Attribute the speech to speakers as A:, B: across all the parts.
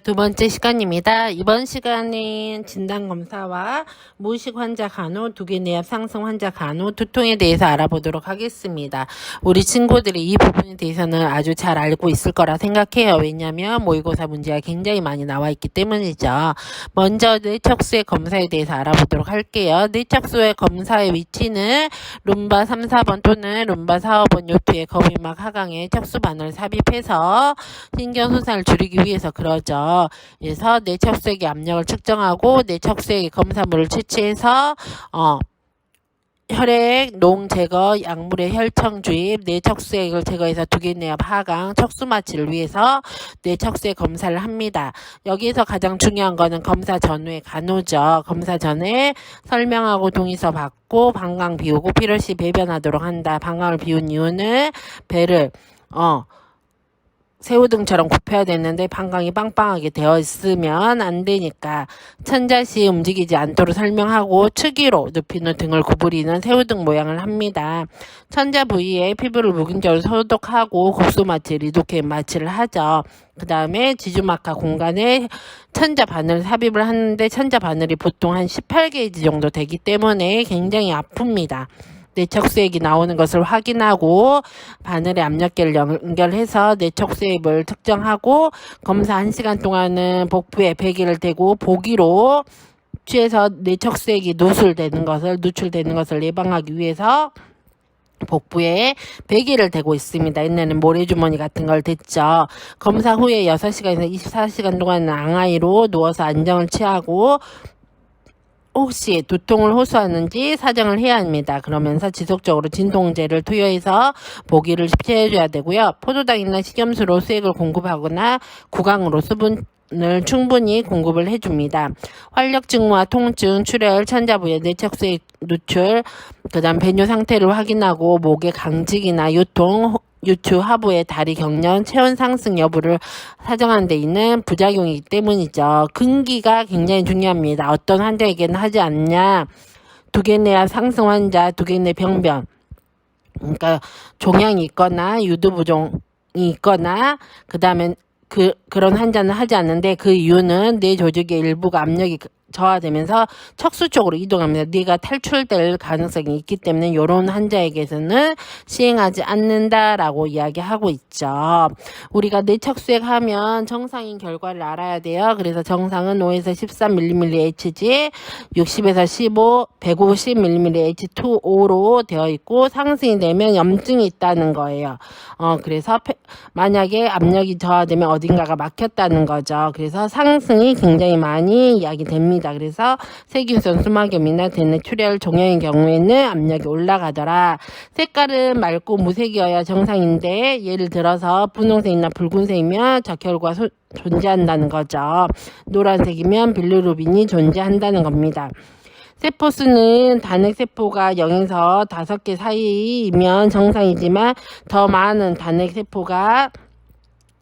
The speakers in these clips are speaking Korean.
A: 두 번째 시간입니다. 이번 시간은 진단검사와 무의식 환자 간호, 두개내압 상승 환자 간호, 두통에 대해서 알아보도록 하겠습니다. 우리 친구들이 이 부분에 대해서는 아주 잘 알고 있을 거라 생각해요. 왜냐하면 모의고사 문제가 굉장히 많이 나와 있기 때문이죠. 먼저 뇌척수의 검사에 대해서 알아보도록 할게요. 뇌척수의 검사의 위치는 룸바 3, 4번 또는 룸바 4, 5번 요트의 거미막 하강에 척수바늘 삽입해서 신경손상을 줄이기 위해서 그러죠. 그래서 뇌척수액의 압력을 측정하고 뇌척수액의 검사물을 채취해서 혈액, 농 제거, 약물의 혈청 주입, 뇌척수액을 제거해서 두개내압 하강, 척수 마취를 위해서 뇌척수액 검사를 합니다. 여기에서 가장 중요한 거는 검사 전후의 간호죠. 검사 전에 설명하고 동의서 받고 방광 비우고 필요시 배변하도록 한다. 방광을 비운 이유는 배를 새우등처럼 굽혀야 되는데 방광이 빵빵하게 되어 있으면 안 되니까 천자시 움직이지 않도록 설명하고 측위로 눕히는 등을 구부리는 새우등 모양을 합니다. 천자 부위에 피부를 묵은적으로 소독하고 국소 마취, 리도케인 마취를 하죠. 그 다음에 지주막하 공간에 천자 바늘 삽입을 하는데 천자 바늘이 보통 한 18게이지 정도 되기 때문에 굉장히 아픕니다. 뇌척수액이 나오는 것을 확인하고 바늘에 압력계를 연결해서 뇌척수액을 측정하고 검사 1시간 동안은 복부에 베개를 대고 보기로 취해서 뇌척수액이 누출되는 것을 예방하기 위해서 복부에 베개를 대고 있습니다. 옛날에는 모래주머니 같은 걸 댔죠. 검사 후에 6시간에서 24시간 동안은 앙하이로 누워서 안정을 취하고 혹시 두통을 호소하는지 사정을 해야 합니다. 그러면서 지속적으로 진통제를 투여해서 보기를 취해줘야 되고요. 포도당이나 식염수로 수액을 공급하거나 구강으로 수분을 충분히 공급을 해줍니다. 활력 증후와 통증, 출혈, 천자 부위의 뇌척수액 누출, 그 다음 배뇨 상태를 확인하고 목의 강직이나 요통, 유추, 하부의 다리 경련, 체온 상승 여부를 사정하는 데 있는 부작용이기 때문이죠. 근기가 굉장히 중요합니다. 어떤 환자에게는 하지 않냐. 두개내압 상승 환자, 두개내 병변. 그러니까 종양이 있거나 유두부종이 있거나 그 다음에 그런 환자는 하지 않는데 그 이유는 뇌 조직의 일부가 압력이 저하되면서 척수 쪽으로 이동합니다. 뇌가 탈출될 가능성이 있기 때문에 이런 환자에게서는 시행하지 않는다라고 이야기하고 있죠. 우리가 뇌척수액 하면 정상인 결과를 알아야 돼요. 그래서 정상은 5에서 13mm Hg, 60에서 15, 150mm H2O로 되어 있고 상승이 되면 염증이 있다는 거예요. 그래서 만약에 압력이 저하되면 어딘가가 막혔다는 거죠. 그래서 상승이 굉장히 많이 이야기됩니다. 그래서 세균성 수막염이나 대뇌 출혈 종양의 경우에는 압력이 올라가더라. 색깔은 맑고 무색이어야 정상인데 예를 들어서 분홍색이나 붉은색이면 적혈구가 존재한다는 거죠. 노란색이면 빌루루빈이 존재한다는 겁니다. 세포수는 단핵세포가 0에서 5개 사이이면 정상이지만 더 많은 단핵세포가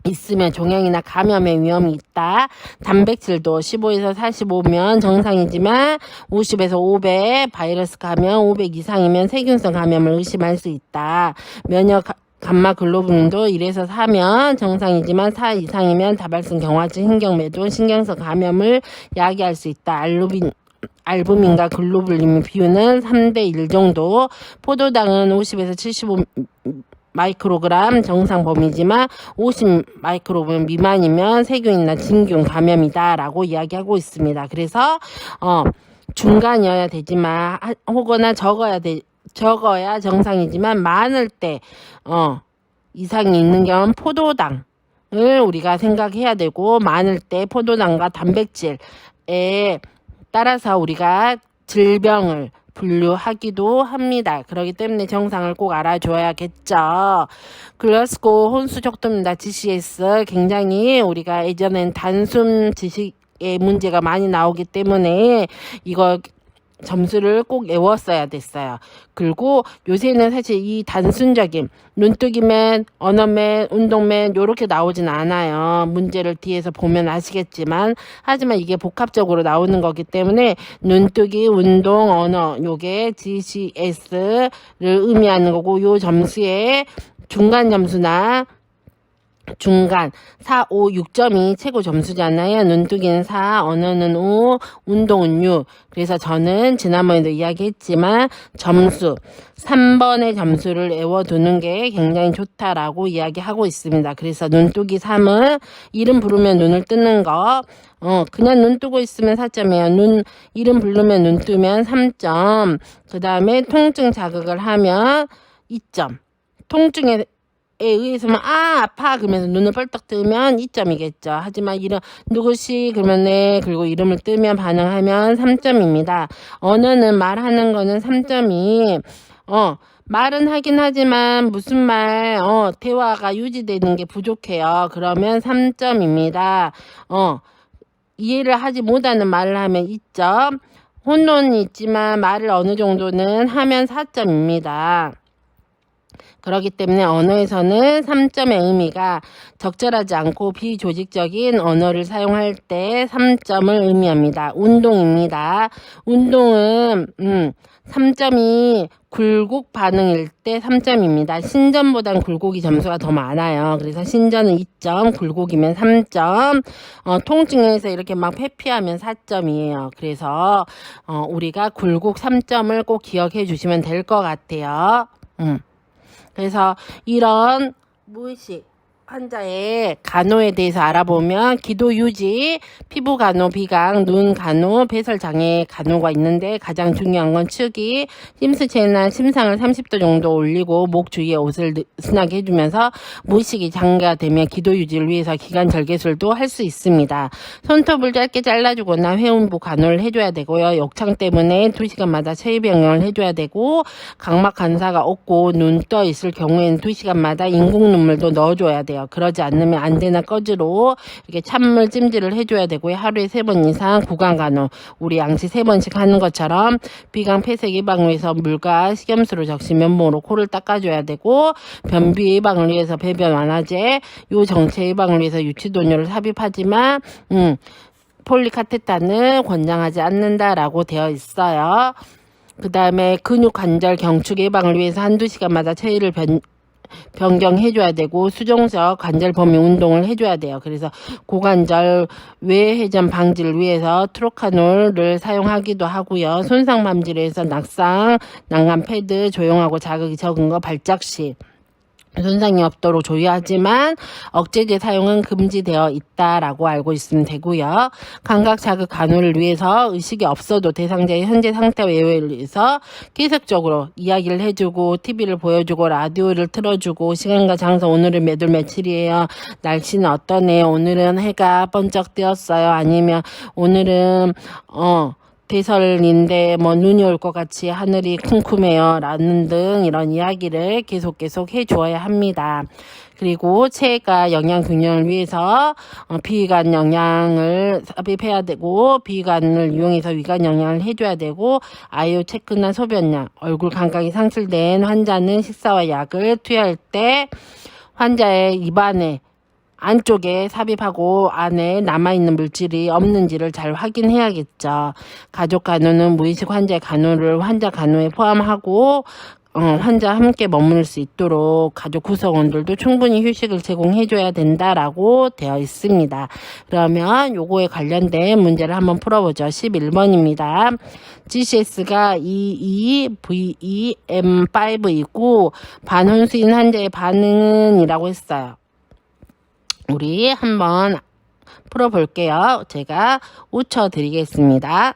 A: 있으면 종양이나 감염의 위험이 있다. 단백질도 15에서 45면 정상이지만 50에서 500, 바이러스 감염 500 이상이면 세균성 감염을 의심할 수 있다. 면역 감마 글로불린도 1에서 4면 정상이지만 4 이상이면 다발성 경화증, 신경매도, 신경성 감염을 야기할 수 있다. 알부민과 글로불린 비율은 3대1 정도. 포도당은 50에서 75 마이크로그램 정상 범위지만 50 마이크로그램 미만이면 세균이나 진균 감염이다 라고 이야기하고 있습니다. 그래서 중간이어야 되지만 혹은 적어야 정상이지만 많을 때 이상이 있는 경우는 포도당을 우리가 생각해야 되고 많을 때 포도당과 단백질에 따라서 우리가 질병을 분류하기도 합니다. 그렇기 때문에 정상을 꼭 알아줘야겠죠. 글라스고 혼수 척도입니다. GCS 굉장히 우리가 예전엔 단순 지식의 문제가 많이 나오기 때문에 이거 점수를 꼭 외웠어야 됐어요. 그리고 요새는 사실 이 단순적인 눈뜨기맨, 언어맨, 운동맨 요렇게 나오진 않아요. 문제를 뒤에서 보면 아시겠지만 하지만 이게 복합적으로 나오는 거기 때문에 눈뜨기, 운동, 언어 요게 GCS를 의미하는 거고 요 점수에 중간 점수나 중간 4, 5, 6점이 최고 점수잖아요. 눈뜨기는 4, 언어는 5, 운동은 6. 그래서 저는 지난번에도 이야기했지만 점수 3번의 점수를 외워두는 게 굉장히 좋다라고 이야기하고 있습니다. 그래서 눈뜨기 3은 이름 부르면 눈을 뜨는 거, 그냥 눈 뜨고 있으면 4점이에요. 이름 부르면 눈 뜨면 3점. 그 다음에 통증 자극을 하면 2점. 통증에 의해서만 아파 그러면서 눈을 뻘떡 뜨면 2점이겠죠. 하지만 이름 누구시 그러면 네 그리고 이름을 뜨면 반응하면 3점입니다. 언어는 말하는 거는 3점이 말은 하긴 하지만 무슨 말 대화가 유지되는 게 부족해요. 그러면 3점입니다. 이해를 하지 못하는 말을 하면 2점. 혼돈이 있지만 말을 어느 정도는 하면 4점입니다. 그렇기 때문에 언어에서는 3점의 의미가 적절하지 않고 비조직적인 언어를 사용할 때 3점을 의미합니다. 운동입니다. 운동은 3점이 굴곡 반응일 때 3점입니다. 신전보단 굴곡이 점수가 더 많아요. 그래서 신전은 2점, 굴곡이면 3점, 통증에서 이렇게 막 회피하면 4점이에요. 그래서 우리가 굴곡 3점을 꼭 기억해 주시면 될 것 같아요. 그래서 이런 무의식 환자의 간호에 대해서 알아보면 기도 유지, 피부 간호, 비강, 눈 간호, 배설 장애 간호가 있는데 가장 중요한 건 측이 심수체나 심상을 30도 정도 올리고 목 주위에 옷을 느슨하게 해주면서 무의식이 장기화되면 기도 유지를 위해서 기관 절개술도 할 수 있습니다. 손톱을 짧게 잘라주거나 회음부 간호를 해줘야 되고요. 욕창 때문에 2시간마다 체위병령을 해줘야 되고 각막 간사가 없고 눈 떠 있을 경우에는 2시간마다 인공 눈물도 넣어줘야 돼요. 그러지 않으면 안대나 꺼즈로 이렇게 찬물 찜질을 해줘야 되고요. 하루에 3번 이상 구강 간호, 우리 양치 3번씩 하는 것처럼 비강 폐색 예방을 위해서 물과 식염수를 적시 면봉으로 코를 닦아줘야 되고 변비 예방을 위해서 배변 완화제, 요 정체 예방을 위해서 유치도뇨를 삽입하지만 폴리카테타는 권장하지 않는다라고 되어 있어요. 그 다음에 근육 관절 경축 예방을 위해서 한두 시간마다 체위를 변경해줘야 되고 수정적 관절 범위 운동을 해줘야 돼요. 그래서 고관절 외회전 방지를 위해서 트로카놀을 사용하기도 하고요. 손상 방지를 위해서 낙상, 난간 패드, 조용하고 자극이 적은 거 발작시 손상이 없도록 조여하지만 억제제 사용은 금지되어 있다라고 알고 있으면 되고요. 감각 자극 간호를 위해서 의식이 없어도 대상자의 현재 상태 외회를 위해서 계속적으로 이야기를 해주고 TV를 보여주고 라디오를 틀어주고 시간과 장소 오늘은 몇 월 며칠이에요. 날씨는 어떠네요. 오늘은 해가 번쩍 뜨었어요. 아니면 오늘은 대설인데 눈이 올 것 같이 하늘이 쿰쿰해요 라는 등 이런 이야기를 계속 해주어야 합니다. 그리고 체가 영양 균형을 위해서 비위관 영양을 삽입해야 되고 비위관을 이용해서 위관 영양을 해줘야 되고 아이오 체크나 소변량, 얼굴 감각이 상실된 환자는 식사와 약을 투여할 때 환자의 입안에 안쪽에 삽입하고 안에 남아있는 물질이 없는지를 잘 확인해야겠죠. 가족 간호는 무의식 환자의 간호를 환자 간호에 포함하고 환자와 함께 머무를 수 있도록 가족 구성원들도 충분히 휴식을 제공해줘야 된다라고 되어 있습니다. 그러면 요거에 관련된 문제를 한번 풀어보죠. 11번입니다. GCS가 EE-VE-M5이고 반혼수인 환자의 반응은 이라고 했어요. 우리 한번 풀어볼게요. 제가 웃쳐 드리겠습니다.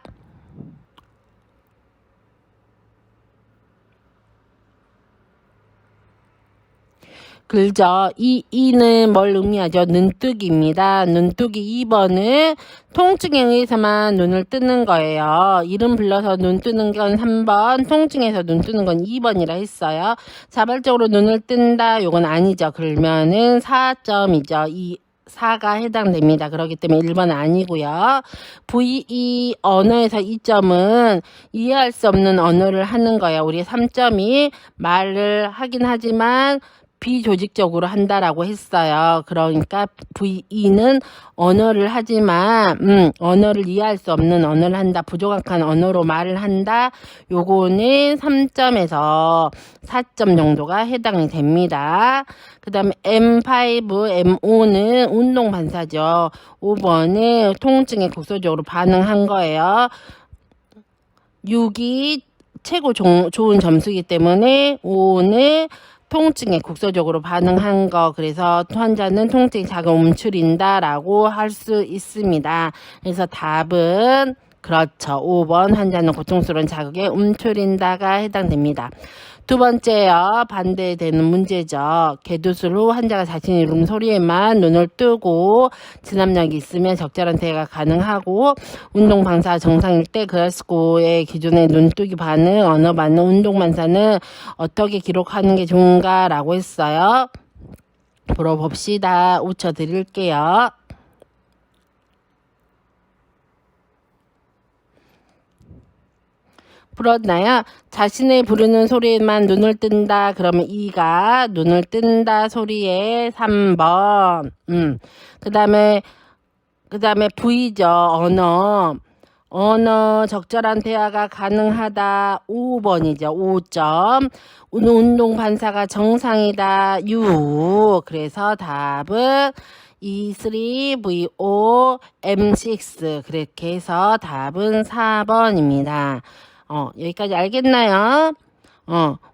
A: 글죠. 이는 뭘 의미하죠? 눈뜨기입니다. 눈뜨기 2번은 통증에 의해서만 눈을 뜨는 거예요. 이름 불러서 눈 뜨는 건 3번, 통증에서 눈 뜨는 건 2번이라 했어요. 자발적으로 눈을 뜬다, 요건 아니죠. 그러면은 4점이죠. 4가 해당됩니다. 그렇기 때문에 1번 아니고요. VE 언어에서 2점은 이해할 수 없는 언어를 하는 거예요. 우리 3점이 말을 하긴 하지만 비조직적으로 한다라고 했어요. 그러니까 VE는 언어를 하지만 언어를 이해할 수 없는 언어를 한다. 부족한 언어로 말을 한다. 요거는 3점에서 4점 정도가 해당이 됩니다. 그 다음에 M5, M5는 운동 반사죠. 5번은 통증에 국소적으로 반응한 거예요. 6이 최고 좋은 점수이기 때문에 5는 통증에 국소적으로 반응한 거. 그래서 환자는 통증이 자금 움츠린다 라고 할 수 있습니다. 그래서 답은 그렇죠. 5번 환자는 고통스러운 자극에 움츠린다가 해당됩니다. 두 번째요. 반대되는 문제죠. 개도술 후 환자가 자신이 이룬 소리에만 눈을 뜨고 진압력이 있으면 적절한 대화가 가능하고 운동 방사 정상일 때 글라스고의 기존의 눈뜨기 반응, 언어 반응, 운동 반사는 어떻게 기록하는 게 좋은가 라고 했어요. 물어봅시다. 5초 드릴게요. 풀었나요? 자신의 부르는 소리에만 눈을 뜬다. 그러면 2가 눈을 뜬다 소리에 3번. 그 다음에 V죠. 언어 적절한 대화가 가능하다. 5번이죠. 5점. 운동 반사가 정상이다. 6. 그래서 답은 E3, VO, M6. 그렇게 해서 답은 4번입니다. 여기까지 알겠나요?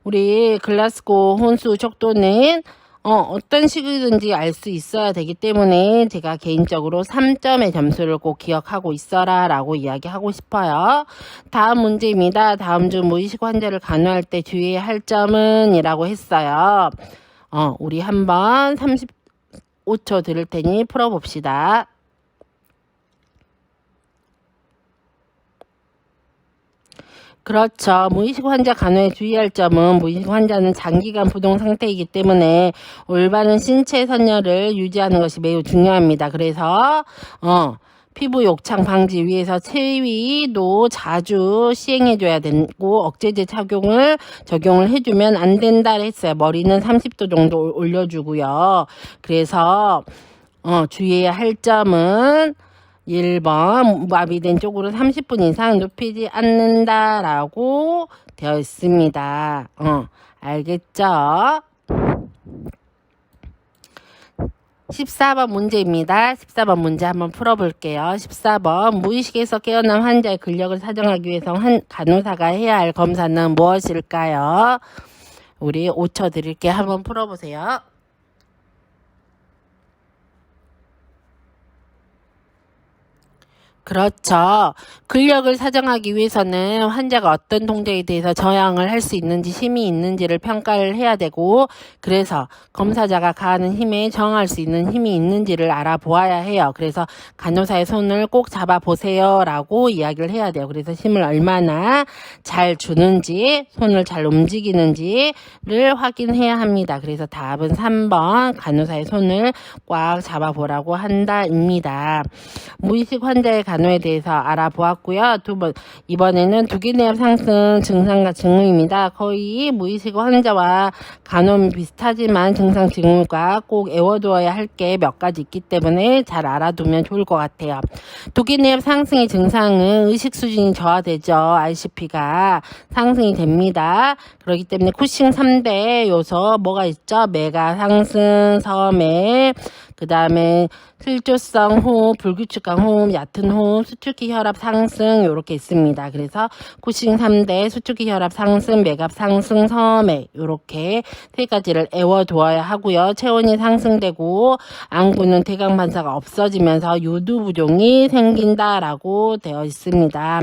A: 우리 글라스고 혼수 척도는 어떤 식이든지 알 수 있어야 되기 때문에 제가 개인적으로 3점의 점수를 꼭 기억하고 있어라 라고 이야기하고 싶어요. 다음 문제입니다. 다음 중 무의식 환자를 간호할 때 주의해야 할 점은 이라고 했어요. 우리 한번 35초 드릴 테니 풀어봅시다. 그렇죠. 무의식 환자 간호에 주의할 점은 무의식 환자는 장기간 부동 상태이기 때문에 올바른 신체 선열을 유지하는 것이 매우 중요합니다. 그래서 피부 욕창 방지 위해서 체위도 자주 시행해줘야 되고 억제제 적용을 해주면 안 된다 했어요. 머리는 30도 정도 올려주고요. 그래서 주의해야 할 점은 1번 마비된 쪽으로 30분 이상 눕히지 않는다라고 되어 있습니다. 알겠죠? 14번 문제입니다. 14번 문제 한번 풀어볼게요. 14번 무의식에서 깨어난 환자의 근력을 사정하기 위해서 간호사가 해야 할 검사는 무엇일까요? 우리 5초 드릴게요. 한번 풀어보세요. 그렇죠. 근력을 사정하기 위해서는 환자가 어떤 동작에 대해서 저항을 할 수 있는지 힘이 있는지를 평가를 해야 되고 그래서 검사자가 가하는 힘에 저항할 수 있는 힘이 있는지를 알아보아야 해요. 그래서 간호사의 손을 꼭 잡아보세요 라고 이야기를 해야 돼요. 그래서 힘을 얼마나 잘 주는지 손을 잘 움직이는지를 확인해야 합니다. 그래서 답은 3번 간호사의 손을 꽉 잡아보라고 한다입니다. 무의식 환자의 간호에 대해서 알아보았고요. 이번에는 두기내압 상승 증상과 징후입니다. 거의 무의식 환자와 간호는 비슷하지만 증상 징후가 꼭 애워두어야 할 게 몇 가지 있기 때문에 잘 알아두면 좋을 것 같아요. 두기내압 상승의 증상은 의식 수준이 저하되죠. RCP가 상승이 됩니다. 그렇기 때문에 쿠싱 3대 요소 뭐가 있죠? 메가 상승, 서맥, 그 다음에 실조성 호흡, 불규칙한 호흡, 얕은 호흡, 수축기 혈압 상승 이렇게 있습니다. 그래서 쿠싱 3대, 수축기 혈압 상승, 맥압 상승, 서맥 이렇게 세 가지를 애워두어야 하고요. 체온이 상승되고 안구는 대강 반사가 없어지면서 유두부종이 생긴다라고 되어 있습니다.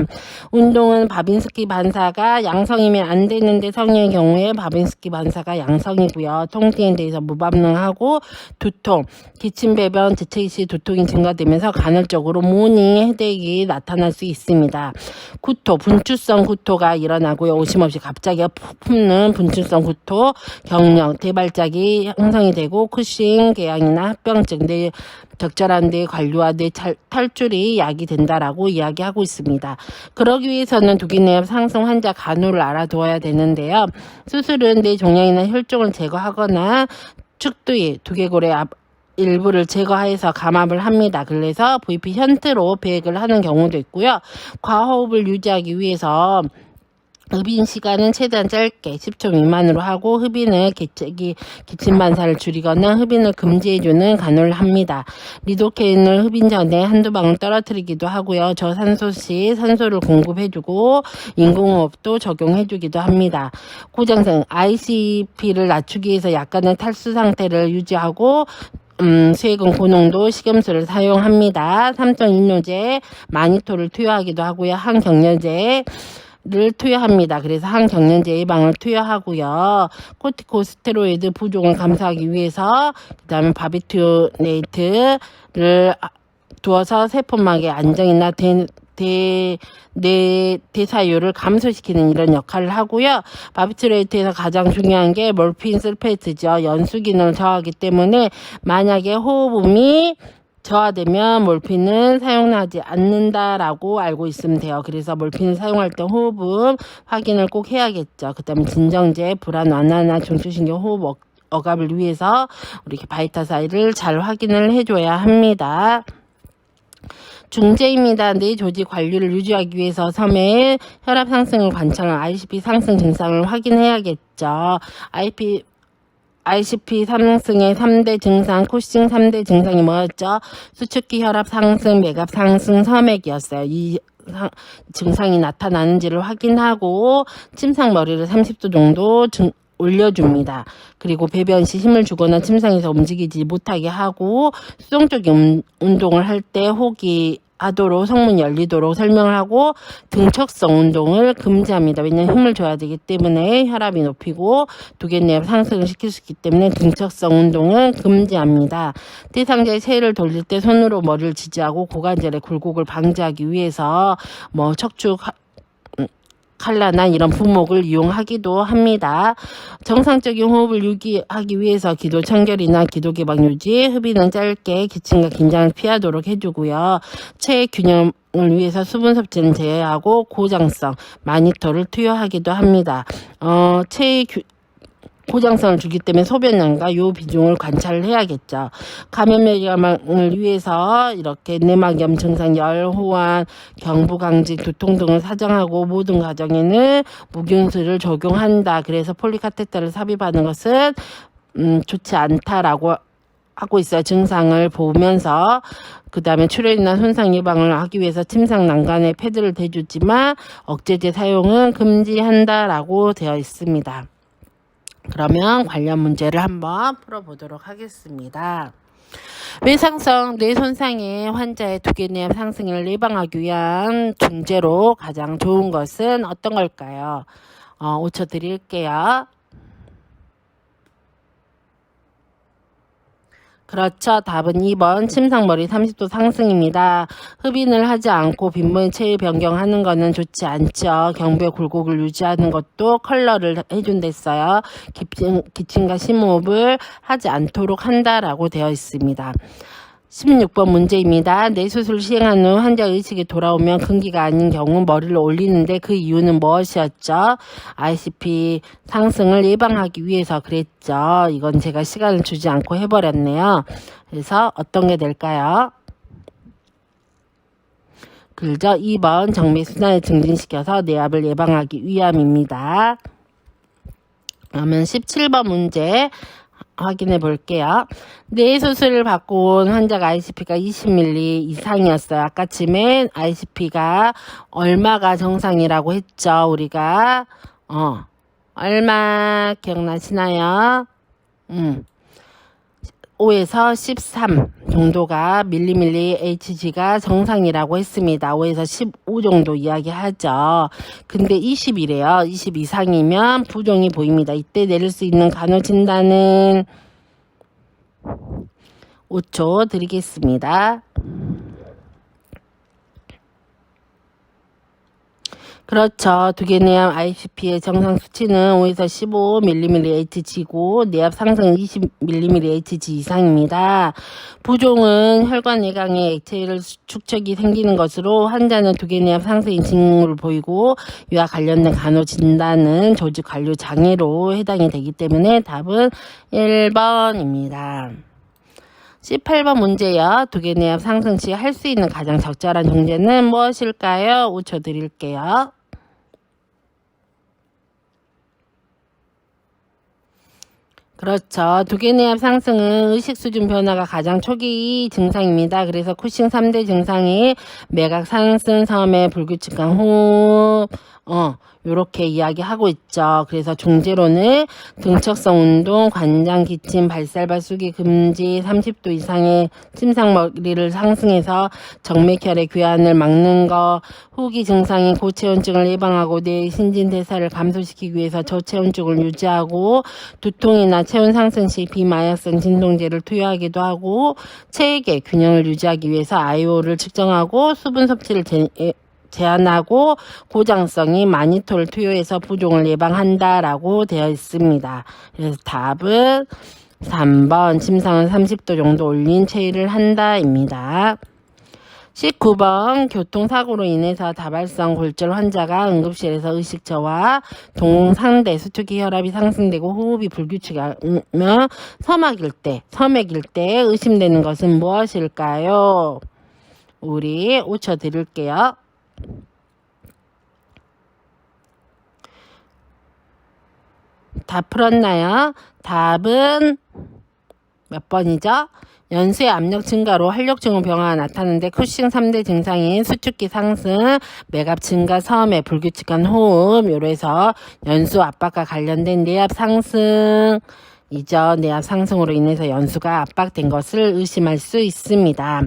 A: 운동은 바빈스키 반사가 양성이면 안 되는데 성인의 경우에 바빈스키 반사가 양성이고요. 통증에 대해서 무반응하고 두통, 기침, 배변, 재채기 시 두통이 증가되면서 간헐적으로 모닝 헤드액이 나타날 수 있습니다. 구토, 분출성 구토가 일어나고요. 오심 없이 갑자기 품는 분출성 구토, 경련, 대발작이 형성이 되고 쿠싱, 궤양이나 합병증, 뇌 적절한 뇌 관리와 뇌 탈출이 약이 된다라고 이야기하고 있습니다. 그러기 위해서는 두기내압 상승 환자 간호를 알아두어야 되는데요. 수술은 뇌 종양이나 혈종을 제거하거나 축두위 두개골의 일부를 제거해서 감압을 합니다. 그래서 VP 션트로 배액을 하는 경우도 있고요. 과호흡을 유지하기 위해서 흡인 시간은 최대한 짧게 10초 미만으로 하고 흡인을 기침 반사를 줄이거나 흡인을 금지해주는 간호를 합니다. 리도케인을 흡인 전에 한두 방울 떨어뜨리기도 하고요. 저산소 시 산소를 공급해주고 인공호흡도 적용해주기도 합니다. 고장성 ICP를 낮추기 위해서 약간의 탈수 상태를 유지하고 수액은 고농도 식염수를 사용합니다. 3톤 이뇨제 마니토를 투여하기도 하고요. 항경련제 를 투여합니다. 그래서 항경련제 예방을 투여하고요. 코티코스테로이드 부종을 감소하기 위해서 그 다음에 바비투네이트를 두어서 세포막의 안정이나 대사율을 감소시키는 이런 역할을 하고요. 바비투레이트에서 가장 중요한 게 몰핀 설페이트죠. 연수 기능을 저하하기 때문에 만약에 호흡음이 저하되면 몰핀은 사용하지 않는다라고 알고 있으면 돼요. 그래서 몰핀을 사용할 때 호흡음 확인을 꼭 해야겠죠. 그 다음에 진정제, 불안 완화나 중추신경 호흡 억압을 위해서 우리 바이타사이를 잘 확인을 해줘야 합니다. 중재입니다. 뇌 조직 관리를 유지하기 위해서 섬의 혈압 상승을 관찰한 ICP 상승 증상을 확인해야겠죠. ICP 상승의 3대 증상, 코싱 3대 증상이 뭐였죠? 수축기 혈압 상승, 맥압 상승, 섬액이었어요. 이 증상이 나타나는지를 확인하고 침상 머리를 30도 정도 올려줍니다. 그리고 배변 시 힘을 주거나 침상에서 움직이지 못하게 하고 수동적인 운동을 할 때 호기 하도록 성문 열리도록 설명을 하고 등척성 운동을 금지합니다. 왜냐하면 힘을 줘야 되기 때문에 혈압이 높이고 두개내압 상승을 시킬 수 있기 때문에 등척성 운동은 금지합니다. 대상자의 체를 돌릴 때 손으로 머리를 지지하고 고관절의 굴곡을 방지하기 위해서 척추 칼라나 이런 부목을 이용하기도 합니다. 정상적인 호흡을 유지하기 위해서 기도 청결이나 기도 개방 유지, 흡인은 짧게 기침과 긴장을 피하도록 해주고요. 체의 균형을 위해서 수분 섭취는 제외하고 고장성 마니터를 투여하기도 합니다. 체의 고장성을 주기 때문에 소변량과 요 비중을 관찰을 해야겠죠. 감염 예방을 위해서 이렇게 내막염 증상, 열, 호환, 경부강직, 두통 등을 사정하고 모든 가정에는 무균수를 적용한다. 그래서 폴리카테터를 삽입하는 것은 좋지 않다라고 하고 있어요. 증상을 보면서 그 다음에 출혈이나 손상 예방을 하기 위해서 침상 난간에 패드를 대주지만 억제제 사용은 금지한다라고 되어 있습니다. 그러면 관련 문제를 한번 풀어보도록 하겠습니다. 외상성 뇌 손상의 환자의 두개내압 상승을 예방하기 위한 중재로 가장 좋은 것은 어떤 걸까요? 5초 드릴게요. 그렇죠. 답은 2번 침상머리 30도 상승입니다. 흡인을 하지 않고 빈번히 체위 변경하는 것은 좋지 않죠. 경부의 굴곡을 유지하는 것도 컬러를 해준댔어요. 기침과 심호흡을 하지 않도록 한다라고 되어 있습니다. 16번 문제입니다. 뇌수술 시행한 후 환자 의식이 돌아오면 근기가 아닌 경우 머리를 올리는데 그 이유는 무엇이었죠? ICP 상승을 예방하기 위해서 그랬죠. 이건 제가 시간을 주지 않고 해버렸네요. 그래서 어떤 게 될까요? 그죠? 2번 정맥순환을 증진시켜서 뇌압을 예방하기 위함입니다. 그러면 17번 문제 확인해 볼게요. 뇌 수술을 받고 온 환자가 ICP가 20ml 이상이었어요. 아까쯤에 ICP가 얼마가 정상이라고 했죠. 우리가 얼마 기억나시나요? 5에서 13 정도가 밀리밀리 HG가 정상이라고 했습니다. 5에서 15 정도 이야기하죠. 근데 20이래요. 20 이상이면 부종이 보입니다. 이때 내릴 수 있는 간호 진단은 5초 드리겠습니다. 그렇죠. 두개내압 ICP의 정상 수치는 5에서 15mmHg고 내압 상승 20mmHg 이상입니다. 부종은 혈관 내강에 액체를 축적이 생기는 것으로 환자는 두개내압 상승의 징후를 보이고 이와 관련된 간호 진단은 조직 관료 장애로 해당이 되기 때문에 답은 1번입니다. 18번 문제요. 두개내압 상승 시 할 수 있는 가장 적절한 정제는 무엇일까요? 5초 드릴게요. 그렇죠. 두개내압 상승은 의식 수준 변화가 가장 초기 증상입니다. 그래서 쿠싱 3대 증상이 매각 상승, 섬에 불규칙한 호흡, 요렇게 이야기하고 있죠. 그래서 중재로는 등척성 운동, 관장 기침, 발살바 수기 금지, 30도 이상의 침상머리를 상승해서 정맥혈의 교환을 막는 거, 후기 증상인 고체온증을 예방하고 뇌의 신진대사를 감소시키기 위해서 저체온증을 유지하고 두통이나 체온 상승 시 비마약성 진통제를 투여하기도 하고 체액의 균형을 유지하기 위해서 IO를 측정하고 수분 섭취를 제한하고 고장성이 마니토를 투여해서 부종을 예방한다라고 되어 있습니다. 그래서 답은 3번 침상은 30도 정도 올린 체위를 한다입니다. 19번 교통사고로 인해서 다발성 골절 환자가 응급실에서 의식저하, 동상대 수축기 혈압이 상승되고 호흡이 불규칙하며 서맥일 때 의심되는 것은 무엇일까요? 우리 5초 드릴게요. 다 풀었나요? 답은 몇 번이죠? 연수의 압력 증가로 활력증후 변화가 나타나는데 쿠싱 3대 증상인 수축기 상승, 맥압 증가, 섬에 불규칙한 호흡, 요래서 연수 압박과 관련된 내압 상승, 내압 상승으로 인해서 연수가 압박된 것을 의심할 수 있습니다.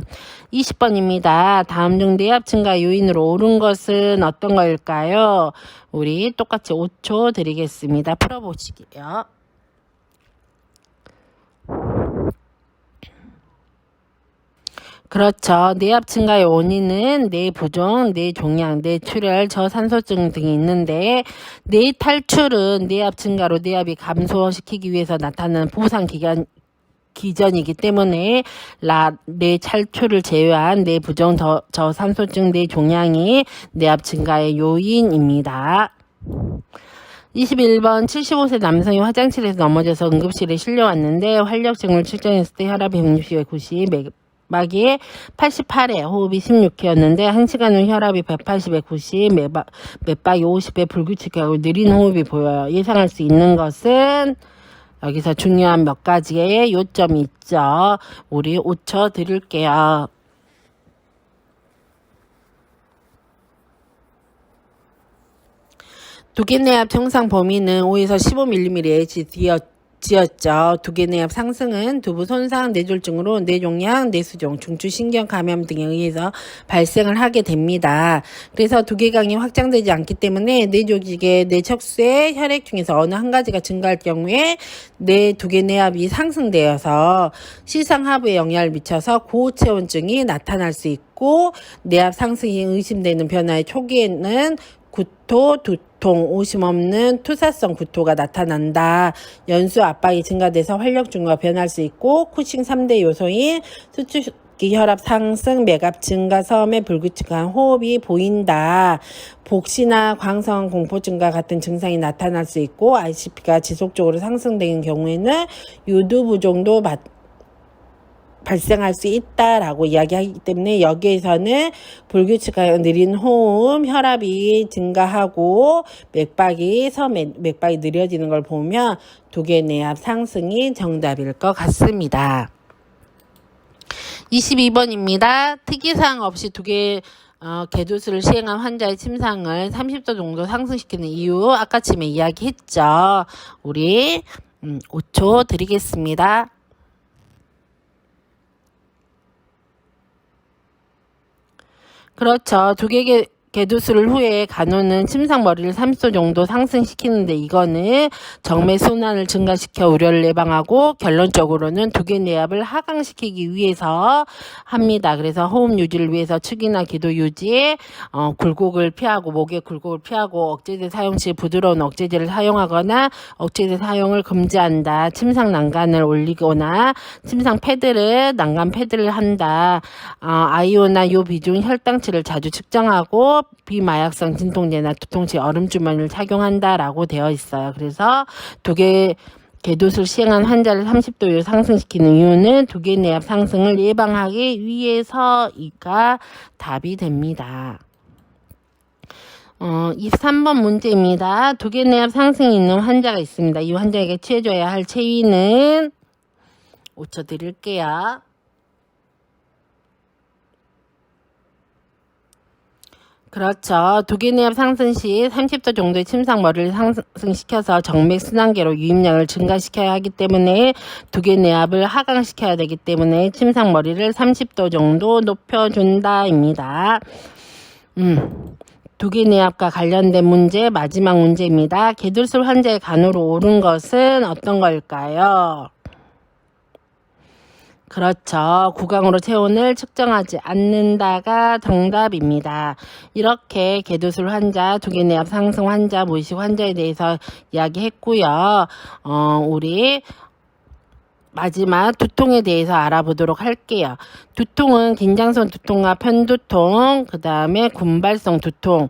A: 20번입니다. 다음 중 내압 증가 요인으로 오른 것은 어떤 걸까요? 우리 똑같이 5초 드리겠습니다. 풀어보시게요. 그렇죠. 내압 증가의 원인은 뇌 부종, 뇌 종양, 뇌 출혈, 저산소증 등이 있는데 뇌 탈출은 내압 증가로 내압이 감소시키기 위해서 나타나는 보상 기전이기 때문에 뇌 탈출을 제외한 뇌 부종, 저산소증, 뇌 종양이 내압 증가의 요인입니다. 21번 75세 남성이 화장실에서 넘어져서 응급실에 실려왔는데 활력증을 측정했을 때 혈압이 160에 90, 맥박이 88에 호흡이 16회였는데 1시간 후 혈압이 180에 90, 맥박이 50에 불규칙하고 느린 호흡이 보여요. 예상할 수 있는 것은 여기서 중요한 몇 가지의 요점이 있죠. 우리 5초 드릴게요. 두개내압 정상 범위는 5에서 15mmHg 지었죠. 두개내압 상승은 두부 손상, 뇌졸중으로 뇌종양, 뇌수종, 중추신경 감염 등에 의해서 발생을 하게 됩니다. 그래서 두개강이 확장되지 않기 때문에 뇌조직의 뇌척수의 혈액 중에서 어느 한 가지가 증가할 경우에 두개내압이 상승되어서 시상하부에 영향을 미쳐서 고체온증이 나타날 수 있고 내압 상승이 의심되는 변화의 초기에는 구토, 두통, 오심 없는 투사성 구토가 나타난다. 연수 압박이 증가돼서 활력증후가 변할 수 있고 쿠싱 3대 요소인 수축기 혈압 상승, 맥압 증가, 섬에 불규칙한 호흡이 보인다. 복시나 광성한 공포증과 같은 증상이 나타날 수 있고 ICP가 지속적으로 상승되는 경우에는 유두 부종도 발생할 수 있다라고 이야기하기 때문에 여기에서는 불규칙한 느린 호흡, 혈압이 증가하고 맥박이 느려지는 걸 보면 두개내압 상승이 정답일 것 같습니다. 22번입니다. 특이사항 없이 개도수를 시행한 환자의 침상을 30도 정도 상승시키는 이유 아까쯤에 이야기했죠. 우리 5초 드리겠습니다. 그렇죠. 개도술 후에 간호는 침상 머리를 30도 정도 상승시키는데 이거는 정맥 순환을 증가시켜 우려를 예방하고 결론적으로는 두개내압을 하강시키기 위해서 합니다. 그래서 호흡 유지를 위해서 축이나 기도 유지, 굴곡을 피하고 목의 굴곡을 피하고 억제제 사용 시 부드러운 억제제를 사용하거나 억제제 사용을 금지한다. 침상 난간을 올리거나 침상 패드를 난간 패드를 한다. 아이오나 요 비중 혈당치를 자주 측정하고 비마약성 진통제나 두통치 얼음주머니를 착용한다라고 되어 있어요. 그래서 개도술 시행한 환자를 30도 상승시키는 이유는 두개내압 상승을 예방하기 위해서이가 답이 됩니다. 23번 문제입니다. 두개내압 상승이 있는 환자가 있습니다. 이 환자에게 취해줘야 할 체위는 5초 드릴게요. 그렇죠. 두개내압 상승 시 30도 정도의 침상 머리를 상승시켜서 정맥 순환계로 유입량을 증가시켜야 하기 때문에 두개내압을 하강시켜야 되기 때문에 침상 머리를 30도 정도 높여준다입니다. 두개내압과 관련된 문제 마지막 문제입니다. 개돌술 환자의 간호로 옳은 것은 어떤 걸까요? 그렇죠. 구강으로 체온을 측정하지 않는다가 정답입니다. 이렇게 개도술 환자, 두개내압 상승 환자, 무의식 환자에 대해서 이야기했고요. 우리 마지막 두통에 대해서 알아보도록 할게요. 두통은 긴장성 두통과 편두통, 그 다음에 군발성 두통,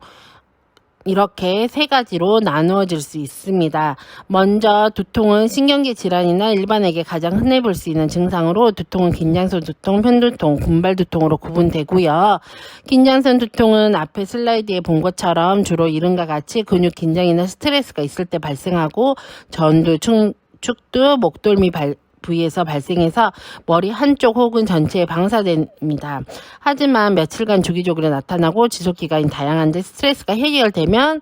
A: 이렇게 세 가지로 나누어질 수 있습니다. 먼저 두통은 신경계 질환이나 일반에게 가장 흔해 볼 수 있는 증상으로 두통은 긴장성 두통, 편두통, 군발두통으로 구분되고요. 긴장성 두통은 앞에 슬라이드에 본 것처럼 주로 이름과 같이 근육 긴장이나 스트레스가 있을 때 발생하고 전두, 축두, 목돌미 부위에서 발생해서 머리 한쪽 혹은 전체에 방사됩니다. 하지만 며칠간 주기적으로 나타나고 지속기간이 다양한데 스트레스가 해결되면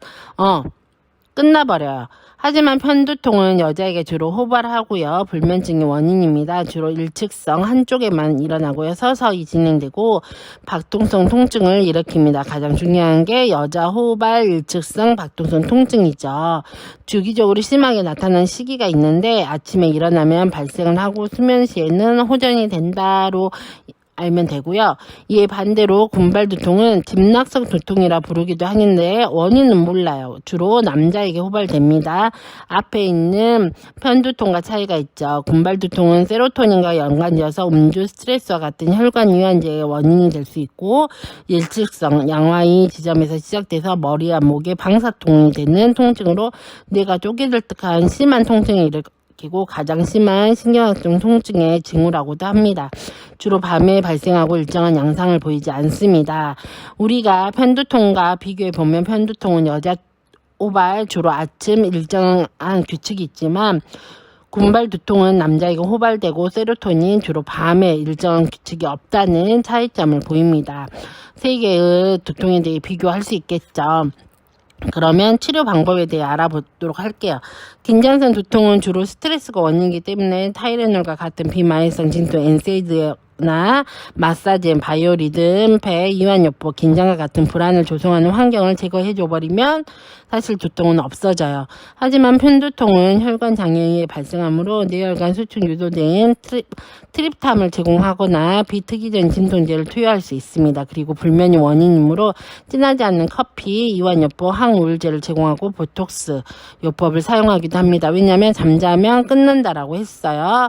A: 끝나버려요. 하지만 편두통은 여자에게 주로 호발하고요. 불면증의 원인입니다. 주로 일측성 한쪽에만 일어나고요. 서서히 진행되고 박동성 통증을 일으킵니다. 가장 중요한 게 여자 호발 일측성 박동성 통증이죠. 주기적으로 심하게 나타나는 시기가 있는데 아침에 일어나면 발생을 하고 수면 시에는 호전이 된다로 알면 되고요. 이에 반대로 군발두통은 딥락성 두통이라 부르기도 하는데 원인은 몰라요. 주로 남자에게 호발됩니다. 앞에 있는 편두통과 차이가 있죠. 군발두통은 세로토닌과 연관되어서 음주, 스트레스와 같은 혈관 이완제의 원인이 될 수 있고 일측성 양화이 지점에서 시작돼서 머리와 목에 방사통이 되는 통증으로 뇌가 쪼개질 듯한 심한 통증이 일으키고 가장 심한 신경학적 통증의 징후라고도 합니다. 주로 밤에 발생하고 일정한 양상을 보이지 않습니다. 우리가 편두통과 비교해 보면 편두통은 여자 호발 주로 아침 일정한 규칙이 있지만 군발두통은 남자에게 호발되고 세로토닌 주로 밤에 일정한 규칙이 없다는 차이점을 보입니다. 세 개의 두통에 대해 비교할 수 있겠죠. 그러면 치료 방법에 대해 알아보도록 할게요. 긴장성 두통은 주로 스트레스가 원인이기 때문에 타이레놀과 같은 비마약성 진통 엔세이드나 마사진, 바이오리듬, 배, 이완요법, 긴장과 같은 불안을 조성하는 환경을 제거해줘버리면 사실 두통은 없어져요. 하지만 편두통은 혈관 장애에 발생하므로 뇌혈관 수축 유도된 트립탐을 제공하거나 비특이적인 진통제를 투여할 수 있습니다. 그리고 불면이 원인이므로 진하지 않는 커피, 이완요법, 항우울제를 제공하고 보톡스 요법을 사용하기도 합니다. 왜냐하면 잠자면 끊는다라고 했어요.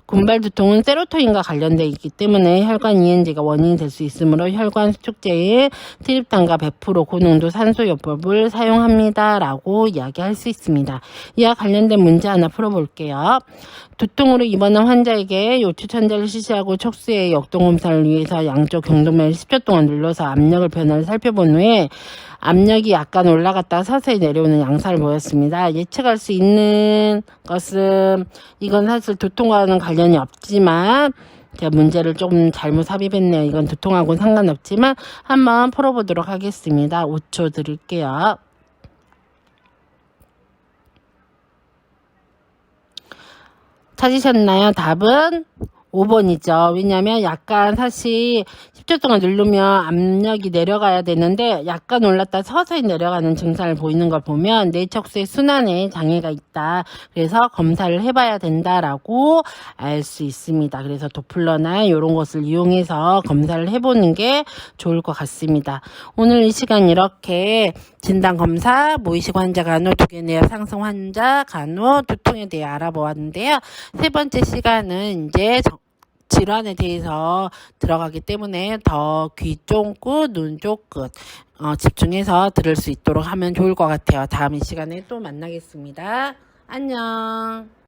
A: 군발두통은 세로토닌과 관련되어 있기 때문에 혈관 이완제가 원인이 될 수 있으므로 혈관 수축제에 트립탐과 100% 고농도 산소요법을 사용합니다. 라고 이야기할 수 있습니다. 이와 관련된 문제 하나 풀어볼게요. 두통으로 입원한 환자에게 요추 천자를 실시하고 척수의 역동검사를 위해서 양쪽 경동맥을 10초 동안 눌러서 압력을 변화를 살펴본 후에 압력이 약간 올라갔다가 서서히 내려오는 양상을 보였습니다. 예측할 수 있는 것은 이건 사실 두통과는 관련이 없지만 제가 문제를 조금 잘못 삽입했네요. 이건 두통하고는 상관없지만 한번 풀어보도록 하겠습니다. 5초 드릴게요. 찾으셨나요? 답은 5번이죠. 왜냐면 약간 사실 10초 동안 누르면 압력이 내려가야 되는데 약간 올랐다 서서히 내려가는 증상을 보이는 걸 보면 뇌척수의 순환에 장애가 있다. 그래서 검사를 해봐야 된다라고 알 수 있습니다. 그래서 도플러나 이런 것을 이용해서 검사를 해보는 게 좋을 것 같습니다. 오늘 이 시간 이렇게 진단검사, 무의식 환자 간호, 두개내역 상승 환자 간호, 두통에 대해 알아보았는데요. 세 번째 시간은 이제 질환에 대해서 들어가기 때문에 더 귀 쫑긋, 눈 쫑긋 집중해서 들을 수 있도록 하면 좋을 것 같아요. 다음 이 시간에 또 만나겠습니다. 안녕.